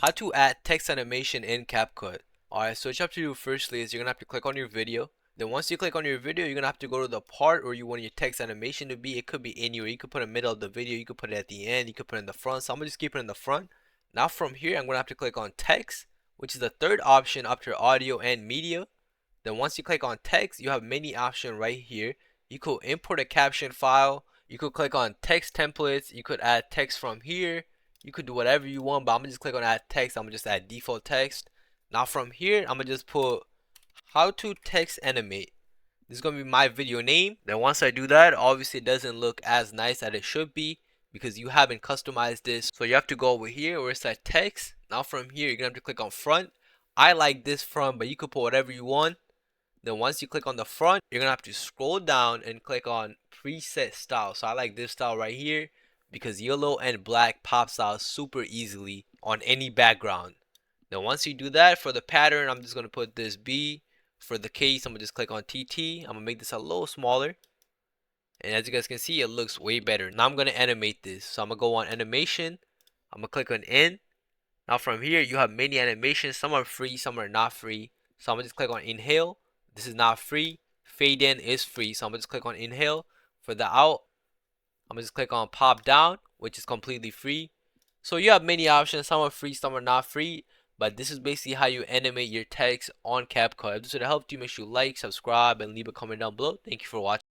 How to add text animation in CapCut. Alright, so what you have to do firstly is you're gonna have to click on your video. Then once you click on your video, you're gonna have to go to the part where you want your text animation to be. It could be anywhere. You could put it in the middle of the video, you could put it at the end, you could put it in the front. So I'm gonna just keep it in the front. Now from here, I'm gonna have to click on text, which is the third option after audio and media. Then once you click on text, you have many options right here. You could import a caption file. You could click on text templates. You could add text from here. You could do whatever you want, but I'm gonna just click on add text. I'm gonna just add default text. Now from here, I'm gonna just put how to text animate. This is gonna be my video name. Then once I do that, obviously it doesn't look as nice as it should be because you haven't customized this. So you have to go over here where it says text. Now from here, you're gonna have to click on front. I like this front, but you could put whatever you want. Then once you click on the front, you're gonna have to scroll down and click on preset style. So I like this style right here because yellow and black pops out super easily on any background. Then once you do that, for the pattern, I'm just gonna put this B. For the case, I'm gonna just click on TT. I'm gonna make this a little smaller. And as you guys can see, it looks way better. Now I'm gonna animate this. So I'm gonna go on animation. I'm gonna click on in. Now from here, you have many animations. Some are free, some are not free. So I'm gonna just click on inhale. This is not free. Fade in is free. So I'm gonna just click on inhale. For the out, I'm gonna just click on pop down, which is completely free. So you have many options. Some are free, some are not free. But this is basically how you animate your text on CapCut. If this would have helped you, make sure you like, subscribe, and leave a comment down below. Thank you for watching.